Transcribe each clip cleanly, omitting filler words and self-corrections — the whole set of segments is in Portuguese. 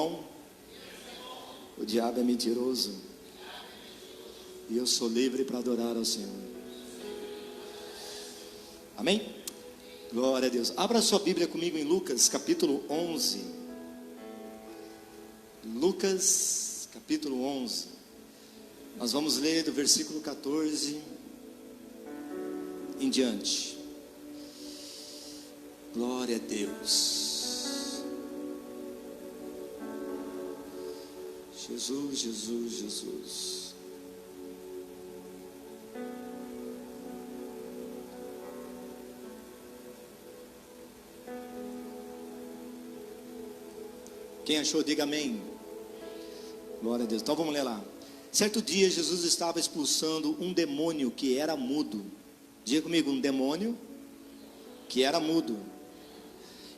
bom, o diabo é mentiroso, e eu sou livre para adorar ao Senhor. Amém? Glória a Deus. Abra sua Bíblia comigo em Lucas capítulo 11. Lucas capítulo 11. Nós vamos ler do versículo 14 em diante. Glória a Deus. Jesus, Jesus, Jesus. Quem achou, diga amém. Glória a Deus. Então vamos ler lá. Certo dia Jesus estava expulsando um demônio que era mudo. Diga comigo, um demônio que era mudo.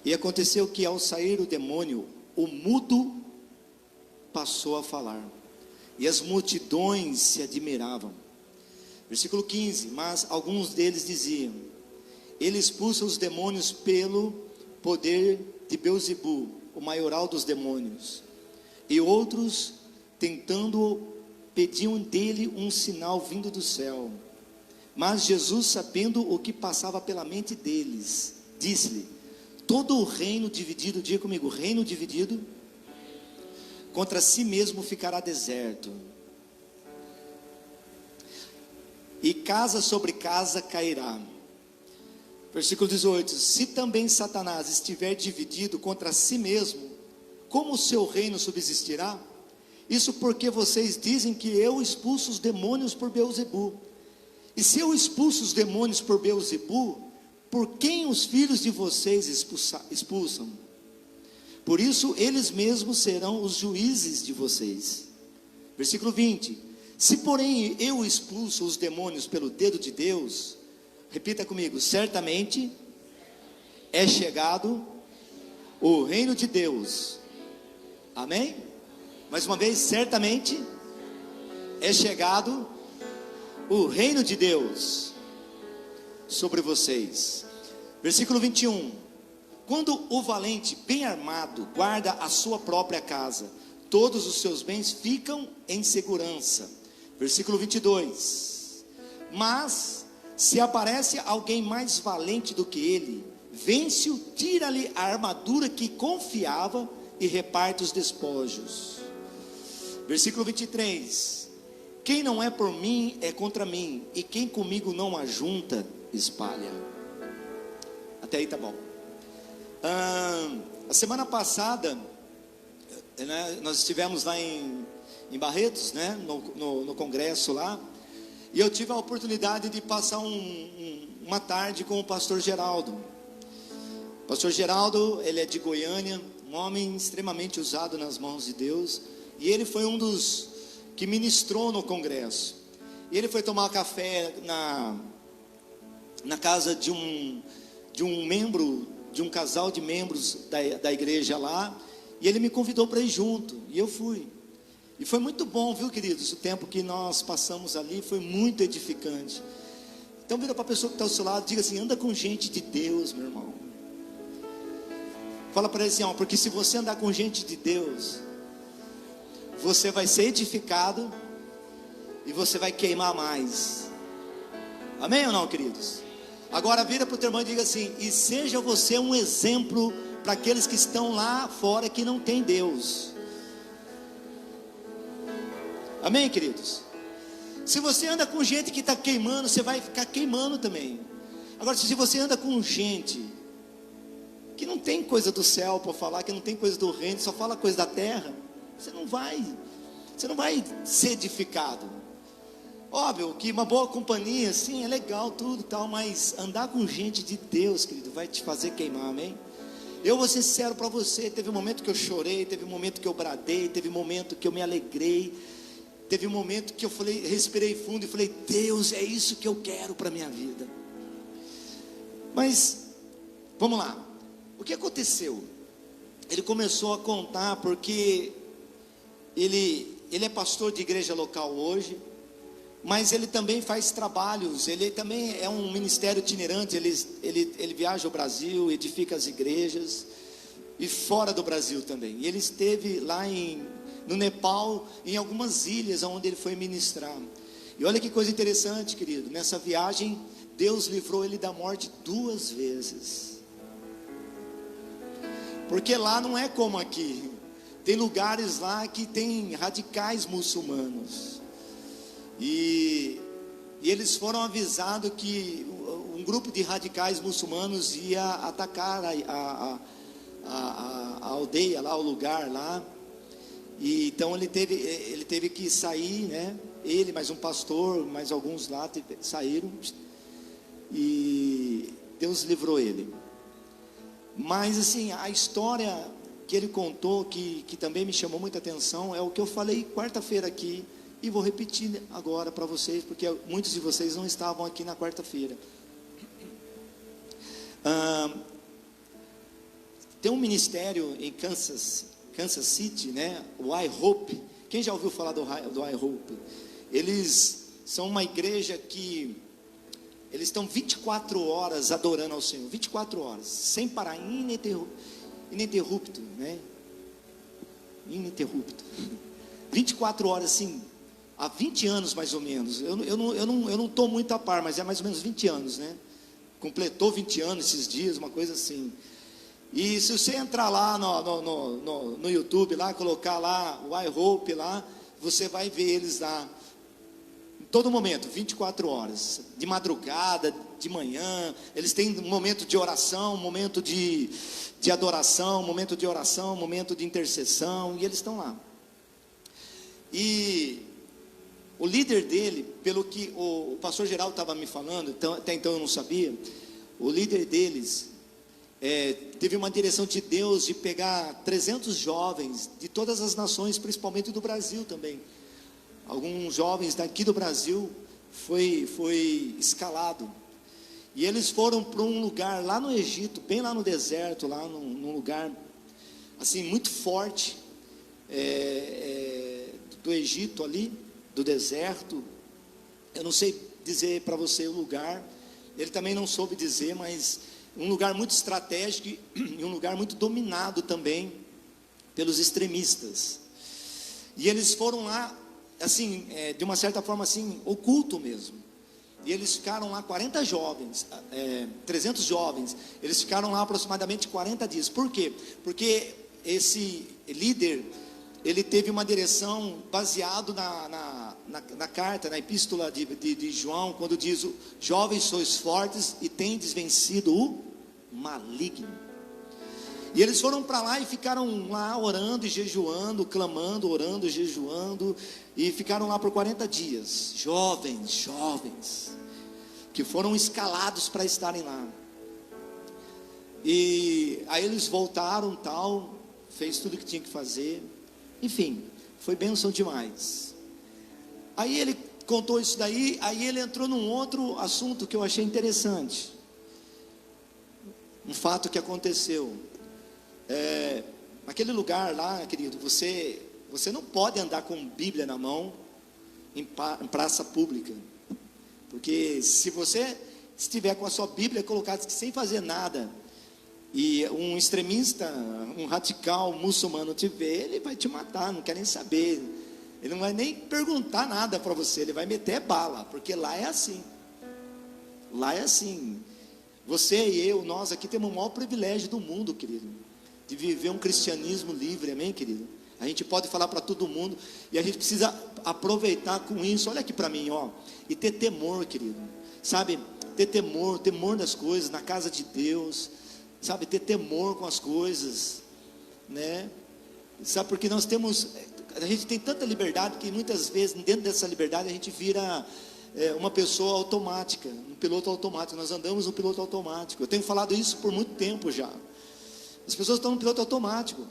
E aconteceu que ao sair o demônio, o mudo passou a falar, e as multidões se admiravam. Versículo 15. Mas alguns deles diziam: ele expulsa os demônios pelo poder de Beelzebu, o maioral dos demônios. E outros, tentando, pediam dele um sinal vindo do céu. Mas Jesus, sabendo o que passava pela mente deles, disse-lhe: todo o reino dividido, diga comigo, reino dividido contra si mesmo ficará deserto, e casa sobre casa cairá. Versículo 18. Se também Satanás estiver dividido contra si mesmo, como o seu reino subsistirá? Isso porque vocês dizem que eu expulso os demônios por Beelzebu. E se eu expulso os demônios por Beelzebu, por quem os filhos de vocês expulsam? Por isso eles mesmos serão os juízes de vocês. Versículo 20. Se porém eu expulso os demônios pelo dedo de Deus, repita comigo, certamente é chegado o reino de Deus. Amém? Mais uma vez, certamente é chegado o reino de Deus sobre vocês. Versículo 21. Quando o valente bem armado guarda a sua própria casa, todos os seus bens ficam em segurança. Versículo 22. Mas se aparece alguém mais valente do que ele, vence-o, tira-lhe a armadura que confiava e reparte os despojos. Versículo 23. Quem não é por mim é contra mim, e quem comigo não ajunta, espalha. Até aí tá bom. A semana passada, né, nós estivemos lá em Barretos, né, no congresso lá, e eu tive a oportunidade de passar uma tarde com o pastor Geraldo. O pastor Geraldo, ele é de Goiânia, um homem extremamente usado nas mãos de Deus, e ele foi um dos que ministrou no congresso. E ele foi tomar café na casa de um membro, de um casal de membros da igreja lá, e ele me convidou para ir junto, e eu fui. E foi muito bom, viu, queridos? O tempo que nós passamos ali foi muito edificante. Então vira para a pessoa que está ao seu lado, diga assim: anda com gente de Deus, meu irmão. Fala para ele assim, ó, porque se você andar com gente de Deus, você vai ser edificado e você vai queimar mais. Amém ou não, queridos? Agora vira para o teu irmão e diga assim: e seja você um exemplo para aqueles que estão lá fora que não tem Deus. Amém, queridos? Se você anda com gente que está queimando, você vai ficar queimando também. Agora, se você anda com gente que não tem coisa do céu para falar, que não tem coisa do reino, só fala coisa da terra, você não vai ser edificado. Óbvio que uma boa companhia, sim, é legal, tudo tal, mas andar com gente de Deus, querido, vai te fazer queimar, amém? Eu vou ser sincero para você, teve um momento que eu chorei, teve um momento que eu bradei, teve um momento que eu me alegrei, teve um momento que eu falei, respirei fundo e falei: Deus, é isso que eu quero para a minha vida. Mas, vamos lá, o que aconteceu? Ele começou a contar, porque ele é pastor de igreja local hoje, mas ele também faz trabalhos, ele também é um ministério itinerante, ele viaja ao Brasil, edifica as igrejas, e fora do Brasil também. E ele esteve lá no Nepal, em algumas ilhas onde ele foi ministrar. E olha que coisa interessante, querido, nessa viagem Deus livrou ele da morte 2 vezes. Porque lá não é como aqui. Tem lugares lá que tem radicais muçulmanos. E eles foram avisados que um grupo de radicais muçulmanos ia atacar a aldeia lá, o lugar lá. E então ele teve que sair, né? Ele, mais um pastor, mais alguns lá saíram. E Deus livrou ele. Mas assim, a história que ele contou, que também me chamou muita atenção, é o que eu falei quarta-feira aqui, e vou repetir agora para vocês, porque muitos de vocês não estavam aqui na quarta-feira. Tem um ministério em Kansas City, né? O iHope. Quem já ouviu falar do iHope? Eles são uma igreja que eles estão 24 horas adorando ao Senhor, 24 horas, sem parar, ininterrupto, né? Ininterrupto. 24 horas, assim, há 20 anos mais ou menos. Eu não estou muito a par, mas é mais ou menos 20 anos, né? Completou 20 anos esses dias, uma coisa assim. E se você entrar lá no YouTube, lá, colocar lá o iHope lá, você vai ver eles lá, em todo momento, 24 horas, de madrugada, de manhã. Eles têm um momento de oração, um momento de adoração, um momento de oração, um momento de intercessão, e eles estão lá. E o líder dele, pelo que o pastor Geraldo estava me falando, até então eu não sabia, o líder deles teve uma direção de Deus de pegar 300 jovens de todas as nações, principalmente do Brasil também. Alguns jovens daqui do Brasil foi escalado. E eles foram para um lugar lá no Egito, bem lá no deserto, lá num lugar assim muito forte, do Egito ali, do deserto. Eu não sei dizer para você o lugar, ele também não soube dizer, mas um lugar muito estratégico e um lugar muito dominado também pelos extremistas. E eles foram lá, assim, de uma certa forma assim, oculto mesmo. E eles ficaram lá 40 jovens, 300 jovens, eles ficaram lá aproximadamente 40 dias. Por quê? Porque esse líder, ele teve uma direção baseado na carta, na epístola de João, quando diz: jovens sois fortes e tendes vencido o maligno. E eles foram para lá e ficaram lá orando e jejuando, clamando, orando e jejuando, e ficaram lá por 40 dias, jovens, que foram escalados para estarem lá. E aí eles voltaram, tal, fez tudo o que tinha que fazer, enfim, foi bênção demais. Aí ele contou isso daí, aí ele entrou num outro assunto que eu achei interessante, um fato que aconteceu. Naquele lugar lá, querido, você não pode andar com Bíblia na mão em praça pública, porque se você estiver com a sua Bíblia colocada sem fazer nada, e um extremista, um radical muçulmano te ver, ele vai te matar, não quer nem saber, ele não vai nem perguntar nada para você, ele vai meter bala, porque lá é assim. Você e eu, nós aqui temos o maior privilégio do mundo, querido, de viver um cristianismo livre, amém, querido? A gente pode falar para todo mundo, e a gente precisa aproveitar com isso. Olha aqui para mim, ó, e ter temor, querido, sabe, ter temor das coisas, na casa de Deus, sabe, ter temor com as coisas, né? Sabe, porque a gente tem tanta liberdade, que muitas vezes, dentro dessa liberdade, a gente vira uma pessoa automática, um piloto automático. Nós andamos no piloto automático. Eu tenho falado isso por muito tempo já. As pessoas estão no piloto automático,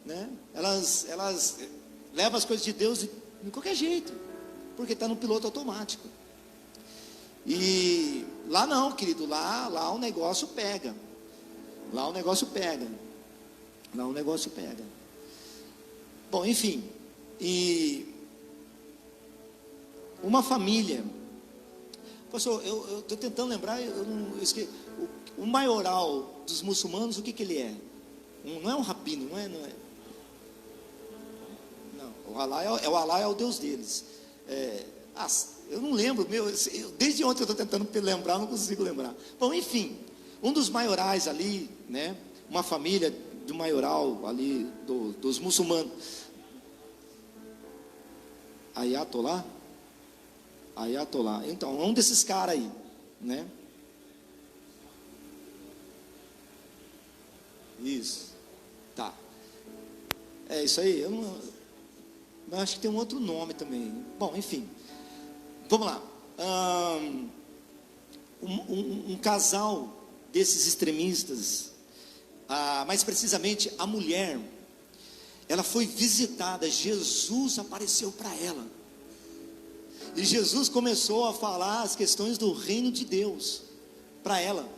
né? Elas levam as coisas de Deus de qualquer jeito, porque está no piloto automático. E lá não, querido, lá o negócio pega. Lá o negócio pega. Bom, enfim, e uma família, pastor, eu estou tentando lembrar, eu esqueci, o maioral dos muçulmanos, o que ele é? Não é um rabino, não é. Não, o Alá é o Deus deles. Eu não lembro, desde ontem eu estou tentando lembrar, não consigo lembrar. Bom, enfim, um dos maiorais ali, né? Uma família do maioral ali, dos muçulmanos. Ayatollah. Então, um desses caras aí, né? Isso. Tá. É isso aí. Eu acho que tem um outro nome também. Bom, enfim. Vamos lá. Um casal desses extremistas, mais precisamente a mulher, ela foi visitada. Jesus apareceu para ela. E Jesus começou a falar as questões do reino de Deus para ela.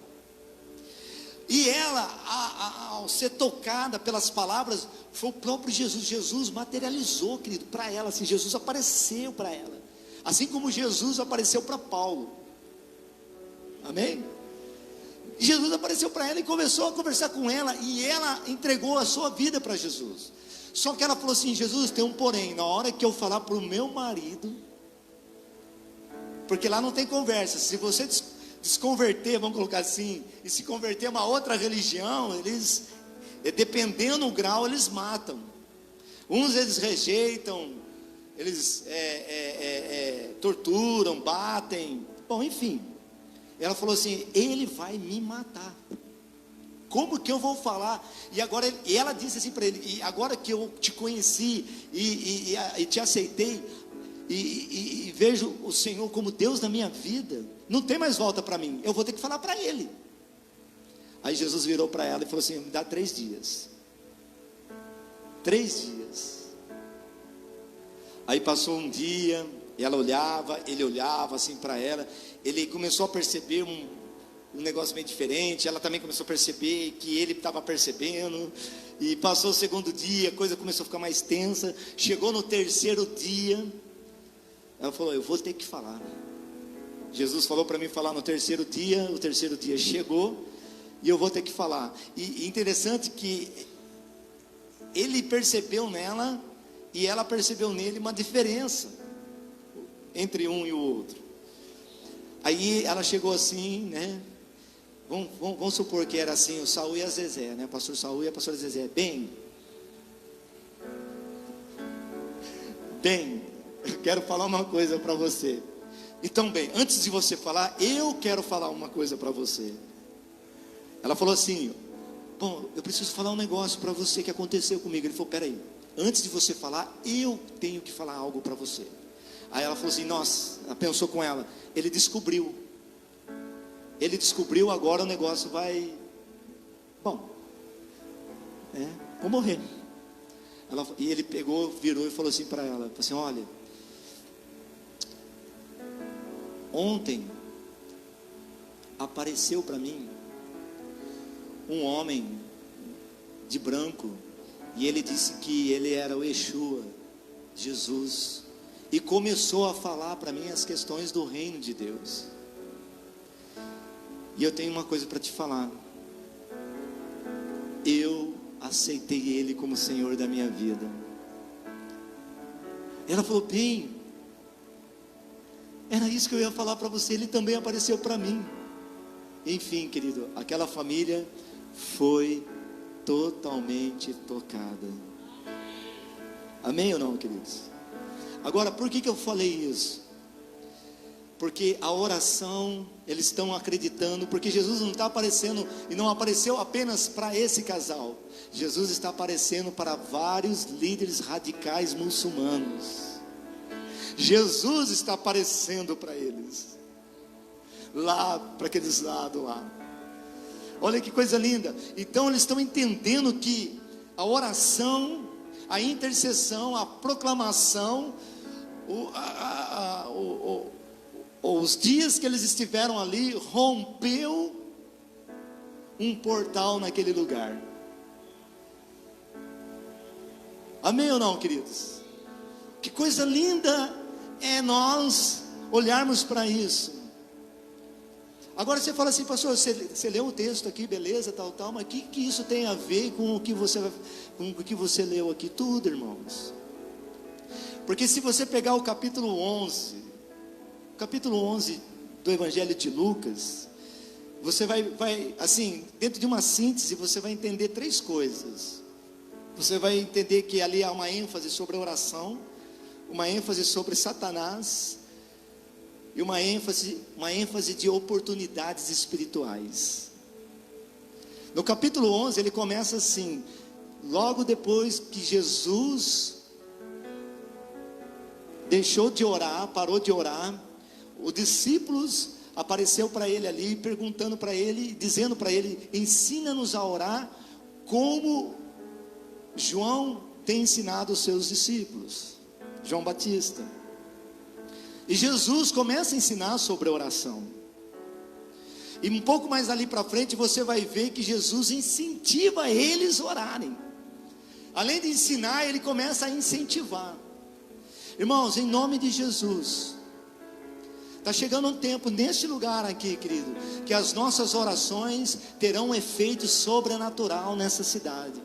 E ela, ao ser tocada pelas palavras, foi o próprio Jesus. Jesus materializou, querido, para ela. Assim, Jesus apareceu para ela. Assim como Jesus apareceu para Paulo. Amém? E Jesus apareceu para ela e começou a conversar com ela. E ela entregou a sua vida para Jesus. Só que ela falou assim: Jesus, tem um porém. Na hora que eu falar para o meu marido, porque lá não tem conversa. Se você desconverter, vamos colocar assim, e se converter a uma outra religião, eles, dependendo do grau, eles matam. Uns eles rejeitam, eles torturam, batem. Bom, enfim. Ela falou assim: ele vai me matar. Como que eu vou falar? E ela disse assim para ele: e agora que eu te conheci e te aceitei, e vejo o Senhor como Deus na minha vida, não tem mais volta para mim, eu vou ter que falar para ele. Aí Jesus virou para ela e falou assim: me dá 3 dias. 3 dias. Aí passou um dia, ela olhava, ele olhava assim para ela. Ele começou a perceber um negócio meio diferente. Ela também começou a perceber que ele estava percebendo. E passou o 2º dia, a coisa começou a ficar mais tensa. Chegou no 3º dia, ela falou: eu vou ter que falar. Jesus falou para mim falar no 3º dia. O 3º dia chegou e eu vou ter que falar. E interessante que ele percebeu nela e ela percebeu nele uma diferença entre um e o outro. Aí ela chegou assim, né? Vamos supor que era assim, o Saul e a Zezé, né? O pastor Saul e a pastora Zezé. Bem, eu quero falar uma coisa para você. Então, bem, antes de você falar, eu quero falar uma coisa para você. Ela falou assim: bom, eu preciso falar um negócio para você que aconteceu comigo. Ele falou: peraí, antes de você falar, eu tenho que falar algo para você. Aí ela falou assim: nossa, ela pensou com ela, ele descobriu, agora o negócio vai, bom, vou morrer. E ele pegou, virou e falou assim para ela, falou assim: olha, ontem apareceu para mim um homem de branco, e ele disse que ele era o Yeshua, Jesus, e começou a falar para mim as questões do reino de Deus. E eu tenho uma coisa para te falar: eu aceitei ele como Senhor da minha vida. Ela falou: bem, era isso que eu ia falar para você, ele também apareceu para mim. Enfim, querido, aquela família foi totalmente tocada. Amém ou não, queridos? Agora, por que eu falei isso? Porque a oração, eles estão acreditando, porque Jesus não está aparecendo, e não apareceu apenas para esse casal. Jesus está aparecendo para vários líderes radicais muçulmanos. Jesus está aparecendo para eles, lá, para aqueles lados lá. Olha que coisa linda. Então eles estão entendendo que a oração, a intercessão, a proclamação, os dias que eles estiveram ali, rompeu um portal naquele lugar. Amém ou não, queridos? Que coisa linda é nós olharmos para isso. Agora você fala assim, pastor, você leu o texto aqui, beleza, tal, mas o que isso tem a ver com o que você leu aqui? Tudo, irmãos. Porque se você pegar o capítulo 11 do Evangelho de Lucas, você vai assim, dentro de uma síntese, você vai entender 3 coisas. Você vai entender que ali há uma ênfase sobre a oração, uma ênfase sobre Satanás, e uma ênfase de oportunidades espirituais. No capítulo 11, ele começa assim: logo depois que Jesus deixou de orar, parou de orar, os discípulos apareceu para ele ali, perguntando para ele, dizendo para ele: ensina-nos a orar como João tem ensinado os seus discípulos, João Batista. E Jesus começa a ensinar sobre a oração. E um pouco mais ali para frente você vai ver que Jesus incentiva eles a orarem. Além de ensinar, ele começa a incentivar. Irmãos, em nome de Jesus, está chegando um tempo neste lugar aqui, querido, que as nossas orações terão um efeito sobrenatural nessa cidade.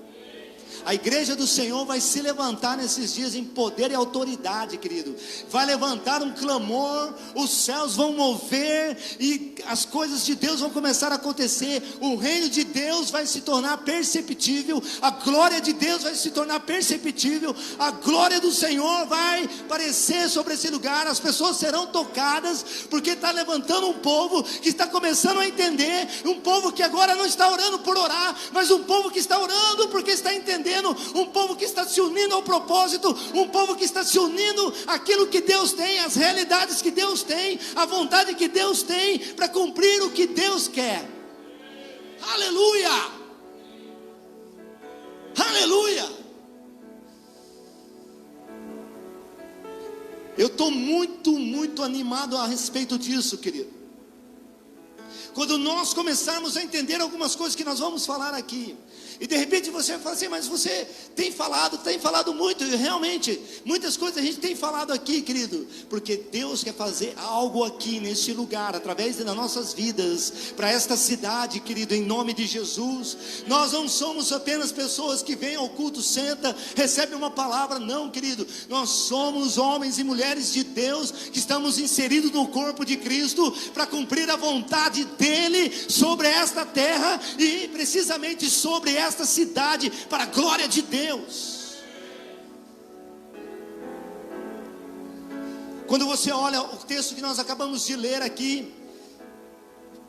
A igreja do Senhor vai se levantar nesses dias em poder e autoridade, querido. Vai levantar um clamor, os céus vão mover e as coisas de Deus vão começar a acontecer. O reino de Deus vai se tornar perceptível, a glória de Deus vai se tornar perceptível, a glória do Senhor vai aparecer sobre esse lugar. As pessoas serão tocadas, porque está levantando um povo que está começando a entender, um povo que agora não está orando por orar, mas um povo que está orando porque está entendendo, um povo que está se unindo ao propósito, um povo que está se unindo àquilo que Deus tem, às realidades que Deus tem, à vontade que Deus tem, para cumprir o que Deus quer. Aleluia! Aleluia! Eu estou muito animado a respeito disso, querido. Quando nós começarmos a entender algumas coisas que nós vamos falar aqui, e de repente você vai falar assim: mas você tem falado muito, e realmente, muitas coisas a gente tem falado aqui, querido, porque Deus quer fazer algo aqui neste lugar, através das nossas vidas, para esta cidade, querido, em nome de Jesus. Nós não somos apenas pessoas que vêm ao culto, senta, recebem uma palavra, não, querido, nós somos homens e mulheres de Deus, que estamos inseridos no corpo de Cristo, para cumprir a vontade dEle, sobre esta terra, e precisamente sobre esta cidade, para a glória de Deus. Quando você olha o texto que nós acabamos de ler aqui,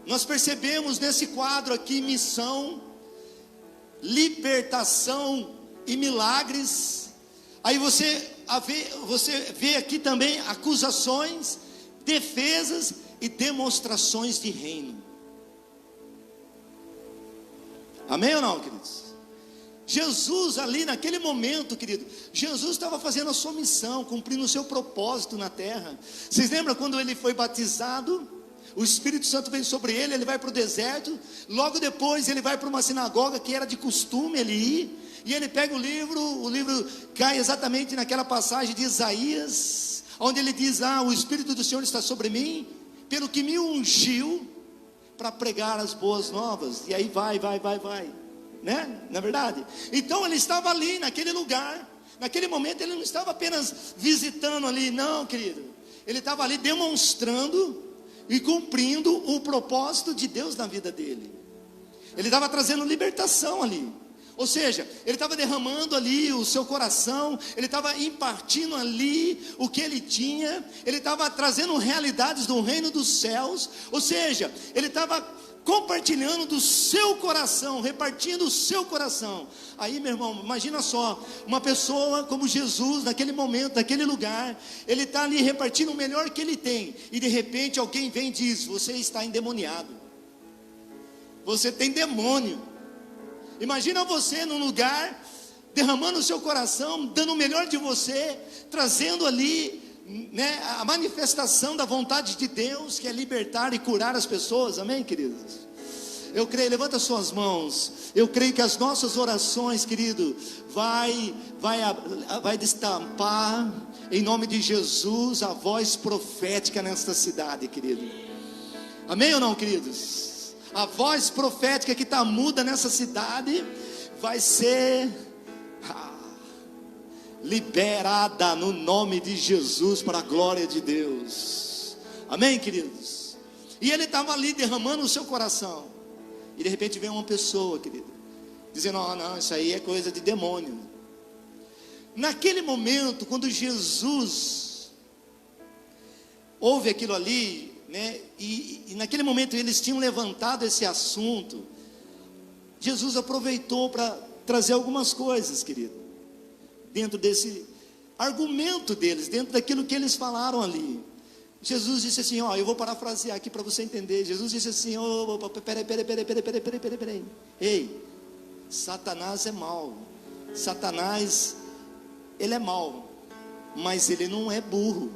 nós percebemos nesse quadro aqui: missão, libertação e milagres. Aí você vê aqui também acusações, defesas e demonstrações de reino. Amém ou não, queridos? Jesus ali naquele momento, querido, Jesus estava fazendo a sua missão, cumprindo o seu propósito na terra. Vocês lembram quando ele foi batizado? O Espírito Santo veio sobre ele, ele vai para o deserto. Logo depois ele vai para uma sinagoga que era de costume ele ir, e ele pega o livro cai exatamente naquela passagem de Isaías, onde ele diz: o Espírito do Senhor está sobre mim, pelo que me ungiu para pregar as boas novas. E aí vai, né? Na verdade, então ele estava ali naquele lugar, naquele momento ele não estava apenas visitando ali, não, querido, ele estava ali demonstrando e cumprindo o propósito de Deus na vida dele. Ele estava trazendo libertação ali, ou seja, ele estava derramando ali o seu coração, ele estava impartindo ali o que ele tinha, ele estava trazendo realidades do reino dos céus, ou seja, ele estava compartilhando do seu coração, repartindo o seu coração. Aí, meu irmão, imagina só, uma pessoa como Jesus, naquele momento, naquele lugar, ele está ali repartindo o melhor que ele tem, e de repente alguém vem e diz: você está endemoniado, você tem demônio. Imagina você num lugar, derramando o seu coração, dando o melhor de você, trazendo ali, né, a manifestação da vontade de Deus, que é libertar e curar as pessoas. Amém, queridos? Eu creio, levanta suas mãos. Eu creio que as nossas orações, querido, vai destampar, em nome de Jesus, a voz profética nesta cidade, querido. Amém ou não, queridos? A voz profética que está muda nessa cidade vai ser liberada no nome de Jesus, para a glória de Deus. Amém, queridos? E ele estava ali derramando o seu coração, e de repente vem uma pessoa, querido, dizendo: oh, não, isso aí é coisa de demônio. Naquele momento, quando Jesus ouve aquilo ali, né, e naquele momento eles tinham levantado esse assunto, Jesus aproveitou para trazer algumas coisas, querido, dentro desse argumento deles, dentro daquilo que eles falaram ali. Jesus disse assim, ó, eu vou parafrasear aqui para você entender. Jesus disse assim: oh, peraí, ei, Satanás é mau. Satanás, ele é mau, mas ele não é burro.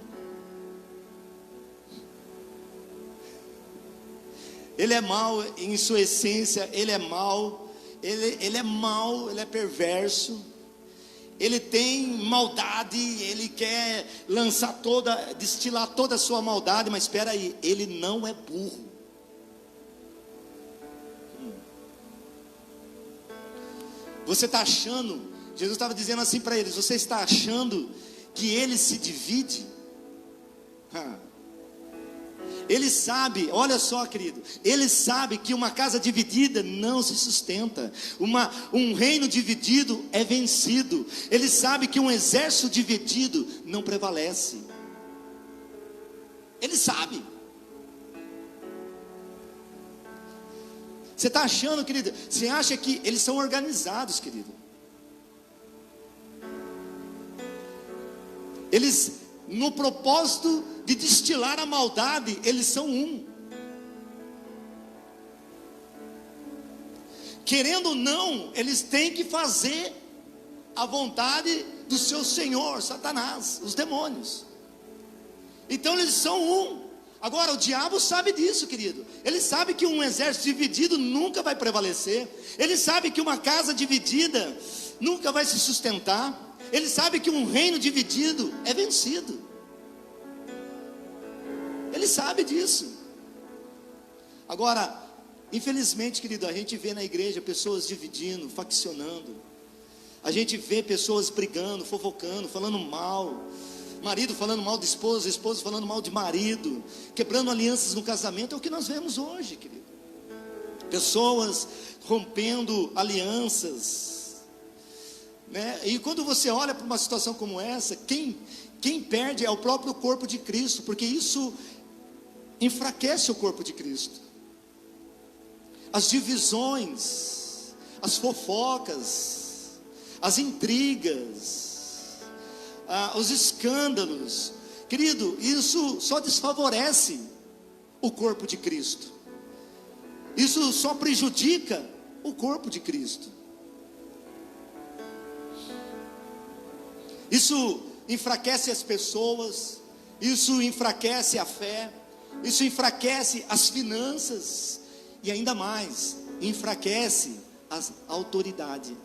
Ele é mau em sua essência, ele é mau, ele é mau, ele é perverso, ele tem maldade, ele quer destilar toda a sua maldade, mas espera aí, ele não é burro. Você está achando, Jesus estava dizendo assim para eles, você está achando que ele se divide? Ele sabe, olha só, querido, ele sabe que uma casa dividida não se sustenta, um reino dividido é vencido. Ele sabe que um exército dividido não prevalece. Ele sabe. Você está achando, querido, você acha que eles são organizados, querido? Eles, no propósito de destilar a maldade, eles são um. Querendo ou não, eles têm que fazer a vontade do seu senhor, Satanás, os demônios. Então eles são um. Agora o diabo sabe disso, querido. Ele sabe que um exército dividido nunca vai prevalecer. Ele sabe que uma casa dividida nunca vai se sustentar. Ele sabe que um reino dividido é vencido. Ele sabe disso. Agora, infelizmente, querido, a gente vê na igreja pessoas dividindo, faccionando. A gente vê pessoas brigando, fofocando, falando mal. Marido falando mal de esposa, esposa falando mal de marido, quebrando alianças no casamento. É o que nós vemos hoje, querido. Pessoas rompendo alianças, né? E quando você olha para uma situação como essa, quem perde é o próprio corpo de Cristo, porque isso enfraquece o corpo de Cristo. As divisões, as fofocas, as intrigas, os escândalos, querido, isso só desfavorece o corpo de Cristo. Isso só prejudica o corpo de Cristo. Isso enfraquece as pessoas, isso enfraquece a fé, isso enfraquece as finanças, e ainda mais, enfraquece a autoridade.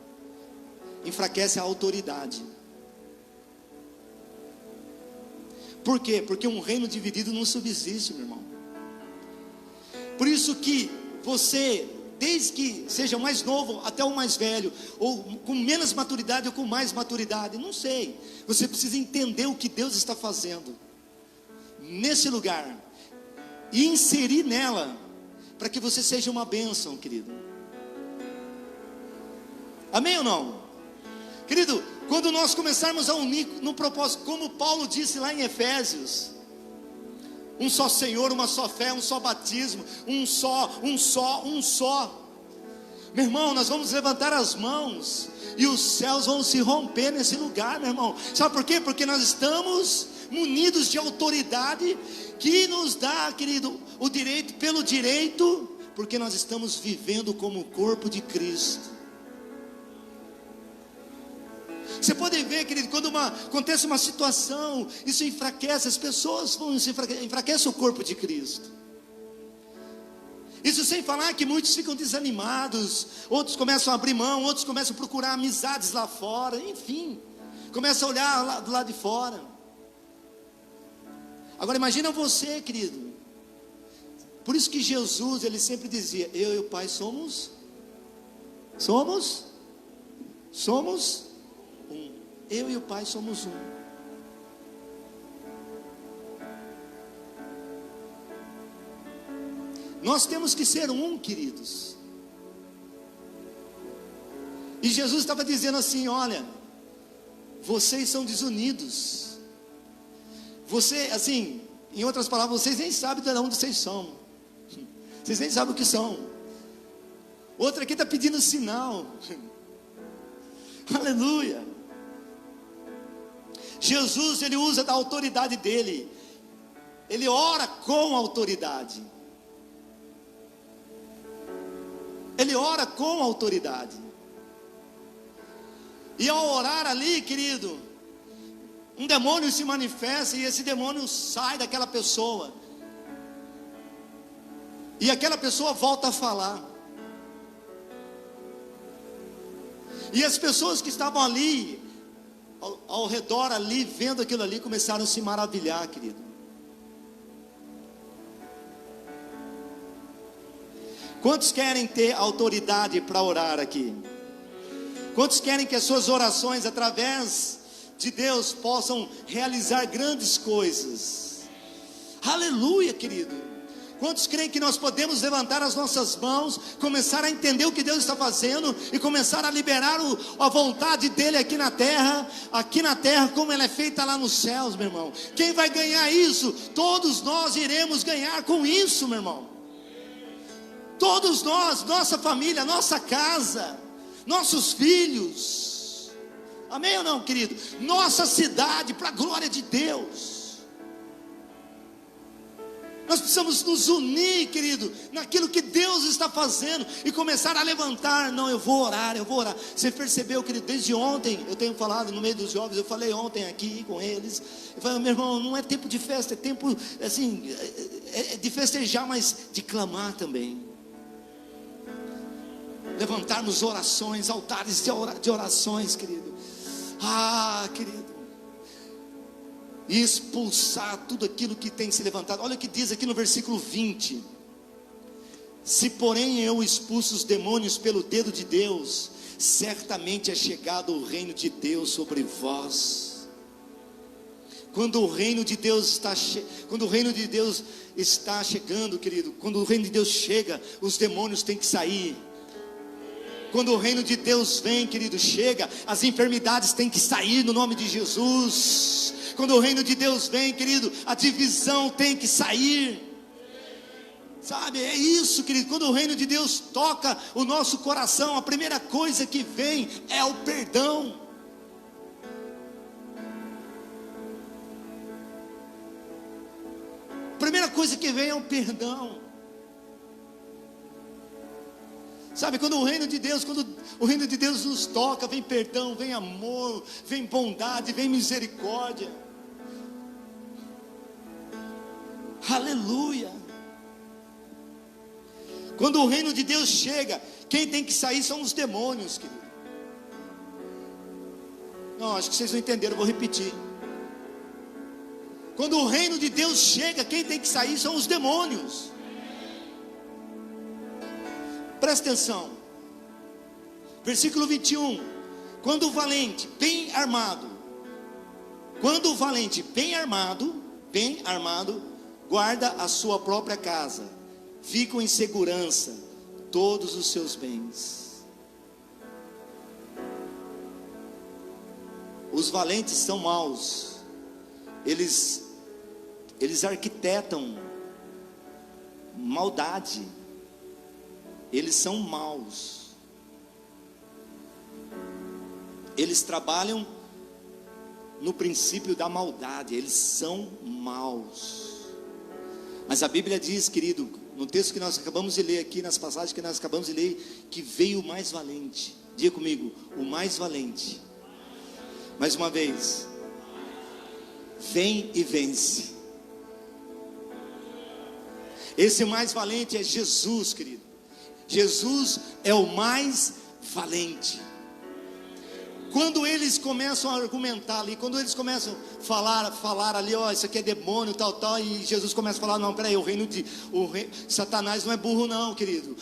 Enfraquece a autoridade. Por quê? Porque um reino dividido não subsiste, meu irmão. Por isso que você, desde que seja o mais novo até o mais velho, ou com menos maturidade ou com mais maturidade, não sei, você precisa entender o que Deus está fazendo nesse lugar e inserir nela, para que você seja uma bênção, querido. Amém ou não? Querido, quando nós começarmos a unir no propósito, como Paulo disse lá em Efésios, um só Senhor, uma só fé, um só batismo, um só. Meu irmão, nós vamos levantar as mãos e os céus vão se romper nesse lugar, meu irmão. Sabe por quê? Porque nós estamos munidos de autoridade que nos dá, querido, o direito, pelo direito, porque nós estamos vivendo como o corpo de Cristo. Você pode ver, querido, quando acontece uma situação, isso enfraquece as pessoas, enfraquece o corpo de Cristo. Isso sem falar que muitos ficam desanimados, outros começam a abrir mão, outros começam a procurar amizades lá fora, enfim, começam a olhar lá do lado de fora. Agora imagina você, querido, Por isso que Jesus, ele sempre dizia: eu e o Pai somos um. Eu e o Pai somos um. Nós temos que ser um, queridos. E Jesus estava dizendo assim: olha, vocês são desunidos. Você, assim, em outras palavras, vocês nem sabem de onde vocês são. Vocês nem sabem o que são. Outra aqui está pedindo sinal. Aleluia. Jesus, ele usa da autoridade dele. Ele ora com autoridade. Ele ora com autoridade. E ao orar ali, querido, um demônio se manifesta e esse demônio sai daquela pessoa. E aquela pessoa volta a falar. E as pessoas que estavam ali, ao redor ali, vendo aquilo ali, começaram a se maravilhar, querido. Quantos querem ter autoridade para orar aqui? Quantos querem que as suas orações, através de Deus, possam realizar grandes coisas? Aleluia, querido. Quantos creem que nós podemos levantar as nossas mãos, começar a entender o que Deus está fazendo e começar a liberar a vontade dele aqui na terra, como ela é feita lá nos céus, meu irmão? Quem vai ganhar isso? Todos nós iremos ganhar com isso, meu irmão. Todos nós, nossa família, nossa casa, nossos filhos, amém ou não, querido? Nossa cidade, para a glória de Deus. Nós precisamos nos unir, querido, naquilo que Deus está fazendo e começar a levantar. Não, eu vou orar. Você percebeu, querido, desde ontem, eu tenho falado no meio dos jovens, eu falei ontem aqui com eles, eu falei: meu irmão, não é tempo de festa, é tempo, assim, de festejar, mas de clamar também. Levantarmos orações, altares de orações, querido. Querido, e expulsar tudo aquilo que tem se levantado. Olha o que diz aqui no versículo 20: se porém eu expulso os demônios pelo dedo de Deus, certamente é chegado o reino de Deus sobre vós. Quando o reino de Deus está chegando, querido, quando o reino de Deus chega, os demônios têm que sair. Quando o reino de Deus vem, querido, chega, as enfermidades têm que sair no nome de Jesus. Quando o reino de Deus vem, querido, a divisão tem que sair. Sabe, é isso, querido. Quando o reino de Deus toca o nosso coração, a primeira coisa que vem é o perdão. A primeira coisa que vem é o perdão. Sabe, quando o reino de Deus nos toca, vem perdão, vem amor, vem bondade, vem misericórdia. Aleluia. Quando o reino de Deus chega, quem tem que sair são os demônios, querido. Não, acho que vocês não entenderam, eu vou repetir. Quando o reino de Deus chega, quem tem que sair são os demônios. Presta atenção, versículo 21, quando o valente bem armado, guarda a sua própria casa, ficam em segurança todos os seus bens. Os valentes são maus, eles arquitetam maldade. Eles são maus. Eles trabalham no princípio da maldade. Eles são maus. Mas a Bíblia diz, querido, no texto que nós acabamos de ler aqui, nas passagens que nós acabamos de ler, que veio o mais valente. Diga comigo, o mais valente. Mais uma vez, vem e vence. Esse mais valente é Jesus, querido. Jesus é o mais valente. Quando eles começam a argumentar ali, quando eles começam a falar ali, ó, isso aqui é demônio, tal, e Jesus começa a falar, não, peraí, Satanás não é burro não, querido,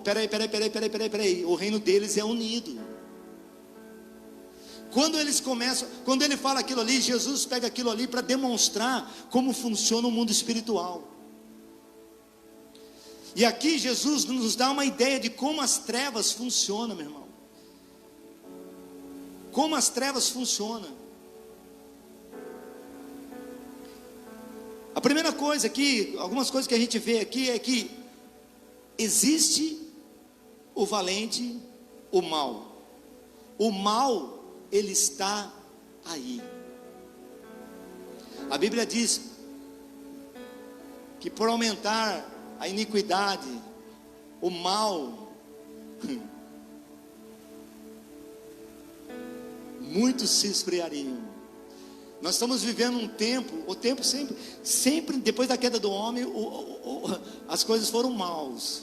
peraí, o reino deles é unido. Quando ele fala aquilo ali, Jesus pega aquilo ali para demonstrar como funciona o mundo espiritual. E aqui Jesus nos dá uma ideia de como as trevas funcionam, meu irmão. Como as trevas funcionam. A primeira coisa aqui, algumas coisas que a gente vê aqui é que existe o valente, o mal. O mal, ele está aí. A Bíblia diz que por aumentar a iniquidade, o mal, muitos se esfriariam. Nós estamos vivendo um tempo, o tempo sempre depois da queda do homem, as coisas foram maus.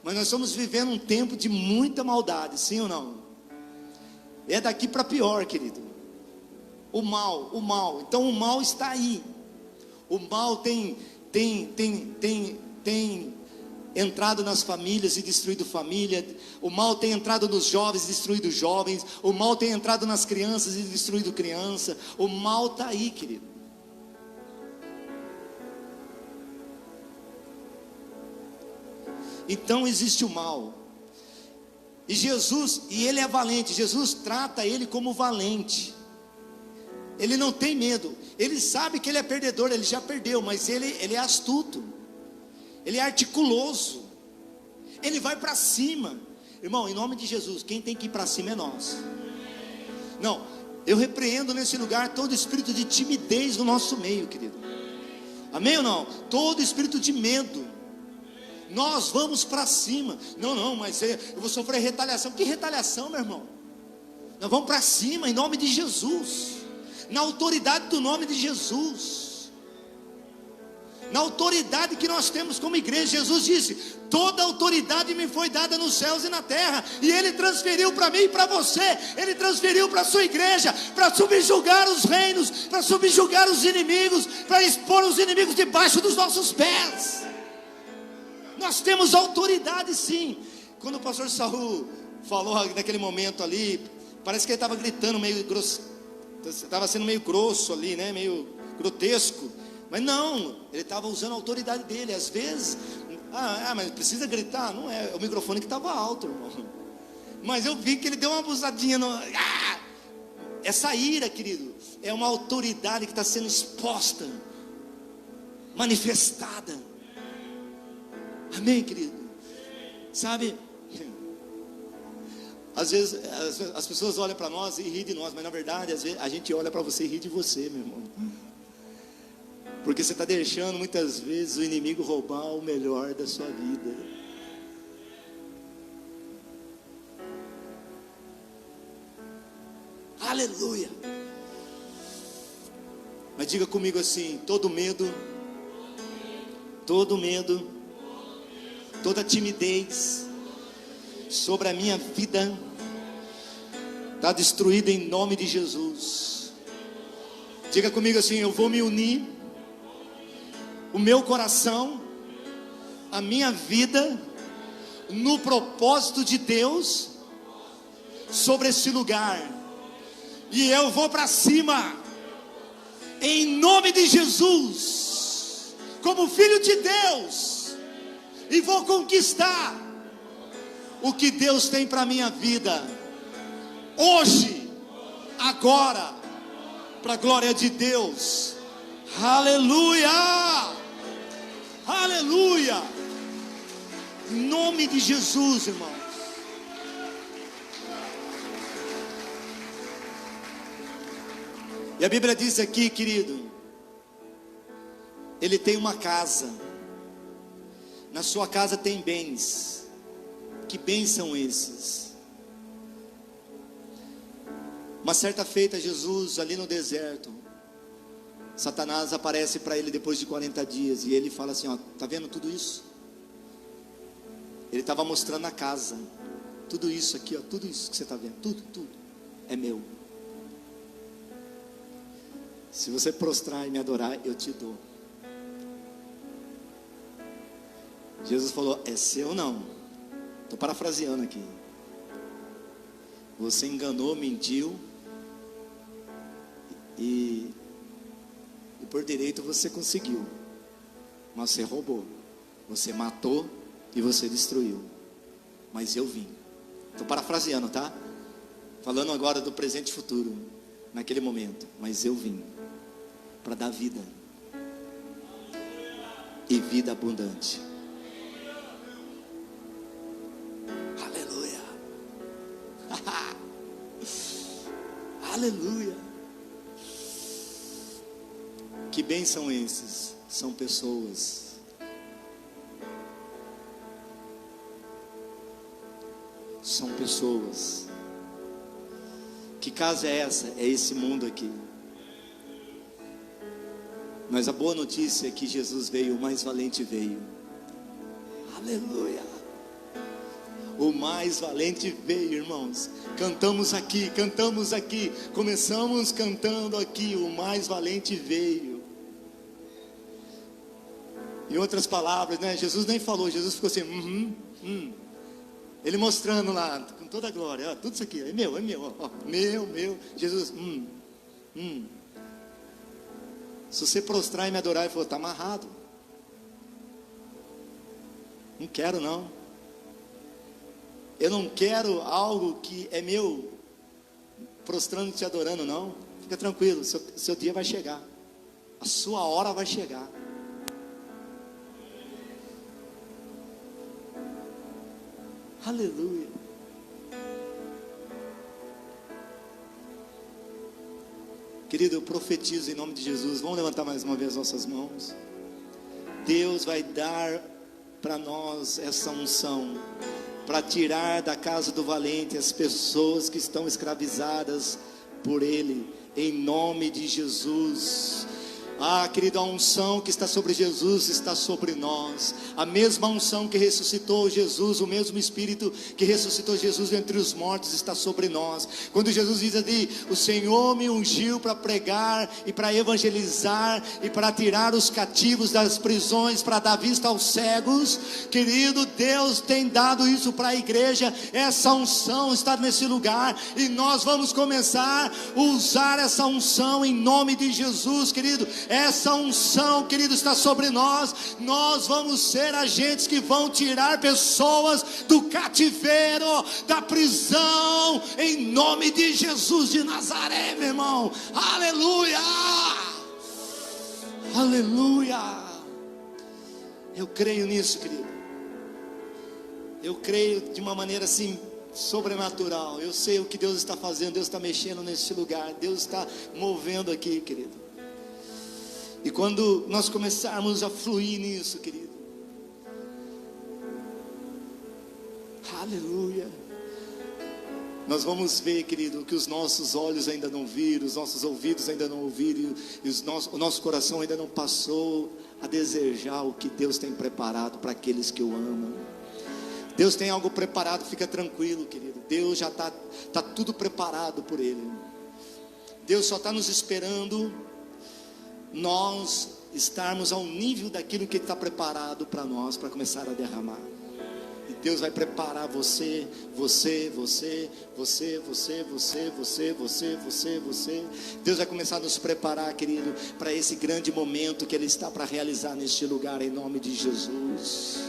Mas nós estamos vivendo um tempo de muita maldade, sim ou não? É daqui para pior, querido. O mal. Então o mal está aí. O mal tem entrado nas famílias e destruído família. O mal tem entrado nos jovens e destruído jovens. O mal tem entrado nas crianças e destruído criança. O mal está aí, querido. Então existe o mal. E Jesus, e ele é valente. Jesus trata ele como valente. Ele não tem medo. Ele sabe que ele é perdedor, ele já perdeu, mas ele é astuto. Ele é articuloso. Ele vai para cima. Irmão, em nome de Jesus, quem tem que ir para cima é nós. Não, eu repreendo nesse lugar todo espírito de timidez no nosso meio, querido. Amém ou não? Todo espírito de medo. Nós vamos para cima. Não, mas eu vou sofrer retaliação. Que retaliação, meu irmão? Nós vamos para cima em nome de Jesus. Na autoridade do nome de Jesus. Na autoridade que nós temos como igreja. Jesus disse: toda autoridade me foi dada nos céus e na terra. E Ele transferiu para mim e para você. Ele transferiu para a sua igreja, para subjugar os reinos, para subjugar os inimigos, para expor os inimigos debaixo dos nossos pés. Nós temos autoridade, sim. Quando o pastor Saul falou naquele momento ali, parece que ele estava gritando meio grosso, estava sendo meio grosso ali, né? Meio grotesco. Mas não, ele estava usando a autoridade dele. Às vezes, mas precisa gritar? Não é, o microfone que estava alto, irmão. Mas eu vi que ele deu uma abusadinha no... Essa ira, querido, é uma autoridade que está sendo exposta, manifestada. Amém, querido? Sabe, às vezes as pessoas olham para nós e riem de nós, mas na verdade, às vezes a gente olha para você e ri de você, meu irmão. Porque você está deixando muitas vezes o inimigo roubar o melhor da sua vida. Aleluia. Mas diga comigo assim: todo medo, toda timidez sobre a minha vida está destruída em nome de Jesus. Diga comigo assim: eu vou me unir, o meu coração, a minha vida, no propósito de Deus sobre esse lugar, e eu vou para cima, em nome de Jesus, como filho de Deus, e vou conquistar o que Deus tem para a minha vida, hoje, agora, para a glória de Deus. Aleluia, aleluia, em nome de Jesus, irmãos. E a Bíblia diz aqui, querido, ele tem uma casa, na sua casa tem bens. Que bens são esses? Uma certa feita, Jesus ali no deserto, Satanás aparece para ele depois de 40 dias, e ele fala assim: ó, tá vendo tudo isso? Ele estava mostrando a casa, tudo isso aqui, ó, tudo isso que você está vendo, tudo. é meu. Se você prostrar e me adorar, eu te dou. Jesus falou, é seu ou não? Estou parafraseando aqui. Você enganou, mentiu, e por direito você conseguiu, mas você roubou, você matou e você destruiu, mas eu vim. Estou parafraseando, tá? Falando agora do presente e futuro, naquele momento, mas eu vim para dar vida, e vida abundante. Aleluia. Aleluia. Que bens são esses? São pessoas. São pessoas. Que casa é essa? É esse mundo aqui. Mas a boa notícia é que Jesus veio, o mais valente veio. Aleluia. O mais valente veio, irmãos. Cantamos aqui, começamos cantando aqui, o mais valente veio. Em outras palavras, né? Jesus nem falou, Jesus ficou assim, Ele mostrando lá, com toda a glória, ó, tudo isso aqui, é meu, ó, meu, Jesus, Se você prostrar e me adorar, ele falou, está amarrado. Não quero não. Eu não quero algo que é meu, prostrando e te adorando, não. Fica tranquilo, seu dia vai chegar. A sua hora vai chegar. Aleluia. Querido, eu profetizo em nome de Jesus. Vamos levantar mais uma vez nossas mãos. Deus vai dar para nós essa unção, para tirar da casa do valente as pessoas que estão escravizadas por ele, em nome de Jesus. Querido, a unção que está sobre Jesus está sobre nós. A mesma unção que ressuscitou Jesus, o mesmo Espírito que ressuscitou Jesus entre os mortos está sobre nós. Quando Jesus diz ali, o Senhor me ungiu para pregar e para evangelizar e para tirar os cativos das prisões, para dar vista aos cegos. Querido, Deus tem dado isso para a igreja. Essa unção está nesse lugar e nós vamos começar a usar essa unção em nome de Jesus, querido. Essa unção, querido, está sobre nós. Nós vamos ser agentes que vão tirar pessoas do cativeiro, da prisão, em nome de Jesus de Nazaré, meu irmão. Aleluia. Aleluia. Eu creio nisso, querido. Eu creio de uma maneira assim sobrenatural. Eu sei o que Deus está fazendo. Deus está mexendo nesse lugar. Deus está movendo aqui, querido. E quando nós começarmos a fluir nisso, querido, aleluia, nós vamos ver, querido, que os nossos olhos ainda não viram, os nossos ouvidos ainda não ouviram, e o nosso coração ainda não passou a desejar o que Deus tem preparado para aqueles que o amam. Deus tem algo preparado, fica tranquilo, querido. Deus já está tudo preparado por Ele. Deus só está nos esperando nós estarmos ao nível daquilo que Ele está preparado para nós, para começar a derramar. E Deus vai preparar você. Deus vai começar a nos preparar, querido, para esse grande momento que Ele está para realizar neste lugar, em nome de Jesus.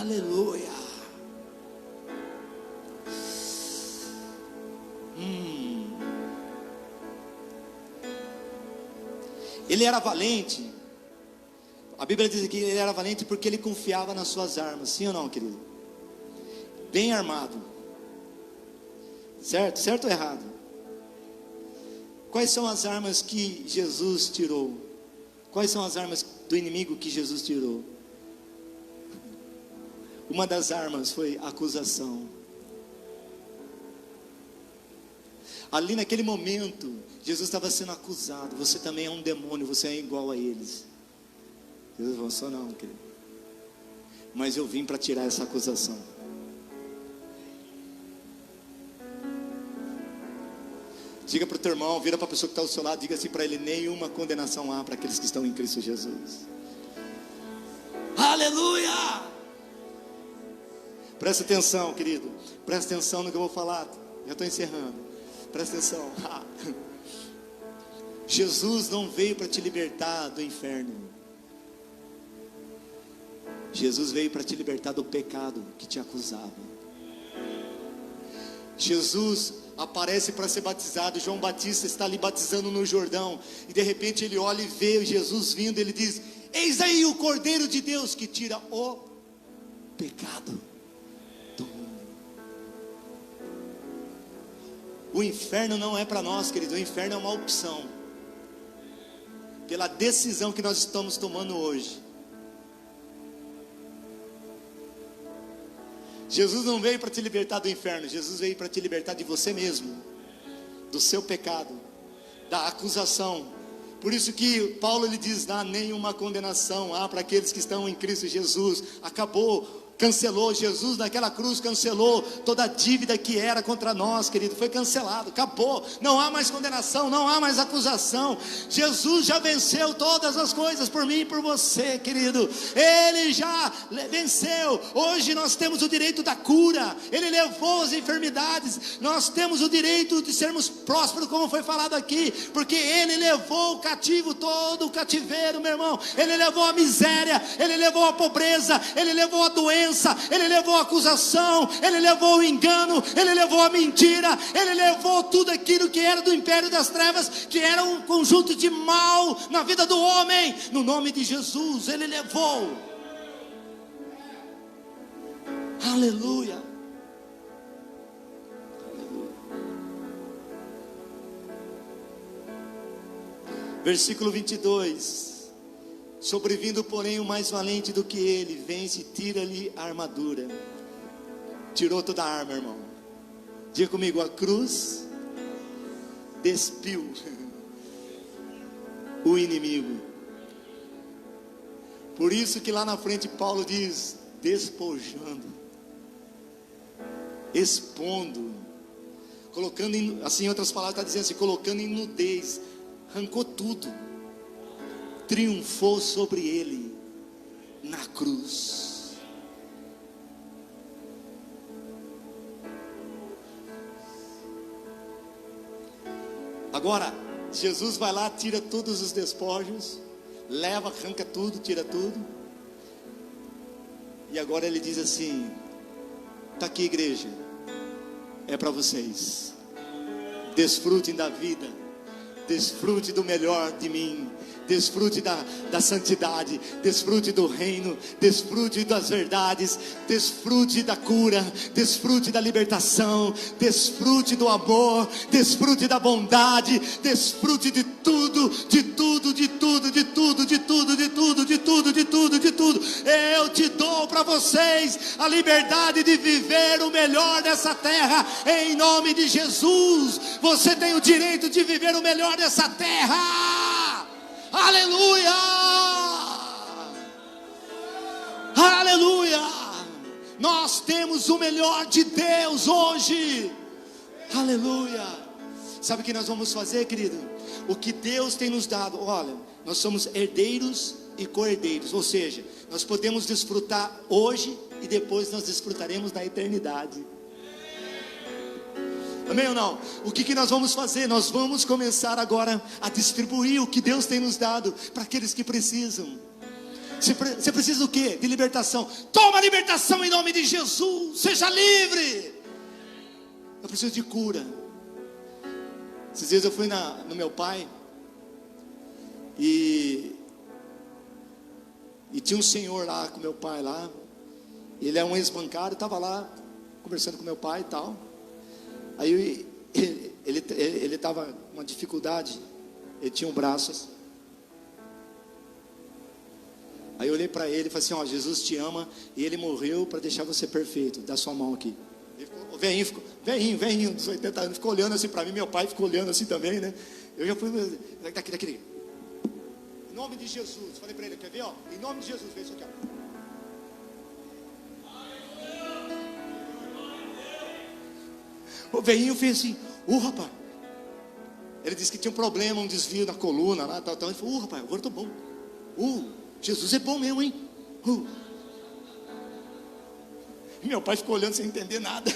Aleluia. Ele era valente. A Bíblia diz que ele era valente porque ele confiava nas suas armas. Sim ou não, querido? Bem armado. Certo? Certo ou errado? Quais são as armas que Jesus tirou? Quais são as armas do inimigo que Jesus tirou? Uma das armas foi a acusação. Ali naquele momento, Jesus estava sendo acusado. Você também é um demônio, você é igual a eles. Jesus falou, só não, querido. Mas eu vim para tirar essa acusação. Diga para o teu irmão, vira para a pessoa que está ao seu lado, diga assim para ele: nenhuma condenação há para aqueles que estão em Cristo Jesus. Aleluia! Presta atenção, querido. Presta atenção no que eu vou falar. Já estou encerrando. Presta atenção. Jesus não veio para te libertar do inferno. Jesus veio para te libertar do pecado que te acusava. Jesus aparece para ser batizado. João Batista está ali batizando no Jordão, e de repente ele olha e vê Jesus vindo. Ele diz: eis aí o Cordeiro de Deus que tira o pecado do mundo. O inferno não é para nós, querido. O inferno é uma opção, pela decisão que nós estamos tomando hoje. Jesus não veio para te libertar do inferno. Jesus veio para te libertar de você mesmo, do seu pecado, da acusação. Por isso que Paulo ele diz: não há nenhuma condenação há para aqueles que estão em Cristo Jesus. Acabou, cancelou. Jesus naquela cruz cancelou toda a dívida que era contra nós, querido. Foi cancelado, acabou. Não há mais condenação, não há mais acusação. Jesus já venceu todas as coisas por mim e por você, querido. Ele já venceu. Hoje nós temos o direito da cura. Ele levou as enfermidades. Nós temos o direito de sermos prósperos, como foi falado aqui, porque Ele levou o cativo, todo o cativeiro, meu irmão. Ele levou a miséria, Ele levou a pobreza, Ele levou a doença, Ele levou a acusação, Ele levou o engano, Ele levou a mentira, Ele levou tudo aquilo que era do império das trevas, que era um conjunto de mal na vida do homem. No nome de Jesus Ele levou. Aleluia. Versículo 22. Sobrevindo porém o mais valente do que ele, vence e tira-lhe a armadura. Tirou toda a arma, irmão. Diga comigo: a cruz despiu o inimigo. Por isso que lá na frente Paulo diz: despojando, expondo, colocando em, assim, em outras palavras, está dizendo assim, colocando em nudez. Arrancou tudo, triunfou sobre ele na cruz. Agora Jesus vai lá, tira todos os despojos, leva, arranca tudo, tira tudo. E agora ele diz assim: está aqui, igreja, é para vocês. Desfrutem da vida, desfrute do melhor de mim, desfrute da santidade, desfrute do reino, desfrute das verdades, desfrute da cura, desfrute da libertação, desfrute do amor, desfrute da bondade, desfrute de tudo, de tudo, de tudo, de tudo, de tudo, de tudo, de tudo, de tudo, de tudo. Eu te dou para vocês a liberdade de viver o melhor dessa terra, em nome de Jesus. Você tem o direito de viver o melhor dessa terra. Aleluia, aleluia. Nós temos o melhor de Deus hoje. Aleluia. Sabe o que nós vamos fazer, querido? O que Deus tem nos dado. Olha, nós somos herdeiros e co-herdeiros, ou seja, nós podemos desfrutar hoje e depois nós desfrutaremos na eternidade. Amém ou não? O que nós vamos fazer? Nós vamos começar agora a distribuir o que Deus tem nos dado para aqueles que precisam. Você precisa do quê? De libertação. Toma a libertação em nome de Jesus. Seja livre. Eu preciso de cura. Esses dias eu fui no meu pai e tinha um senhor lá com meu pai lá. Ele é um ex-bancário, estava lá conversando com meu pai e tal. Aí ele estava com uma dificuldade. Ele tinha um braço assim. Aí eu olhei para ele e falei assim: ó, Jesus te ama e ele morreu para deixar você perfeito. Dá sua mão aqui. O velhinho dos 80 anos ficou olhando assim para mim. Meu pai ficou olhando assim também, né? Eu já fui daqui. Em nome de Jesus. Falei para ele: quer ver, ó? Em nome de Jesus, vê isso aqui, ó. O velhinho fez assim: rapaz, Ele disse que tinha um problema, um desvio na coluna lá, tal. Ele falou: rapaz, agora eu estou bom. Jesus é bom mesmo, hein? E meu pai ficou olhando sem entender nada.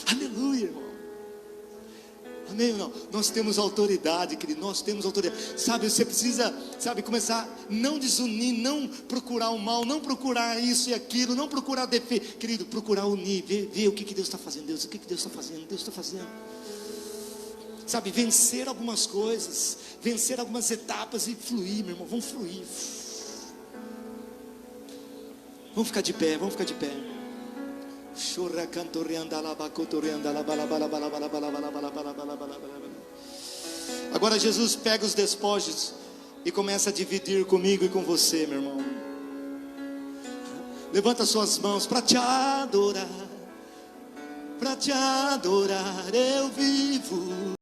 Aleluia, irmão. Amém ou não? Nós temos autoridade, querido. Nós temos autoridade. Sabe, você precisa, começar a não desunir, não procurar o mal, não procurar isso e aquilo, não procurar defeito. Querido, procurar unir, ver o que Deus está fazendo. O que Deus está fazendo? Deus está fazendo. Sabe, vencer algumas coisas, vencer algumas etapas e fluir, meu irmão. Vamos fluir. Vamos ficar de pé, vamos ficar de pé. Agora Jesus pega os despojos e começa a dividir comigo e com você, meu irmão. Levanta suas mãos para te adorar, eu vivo.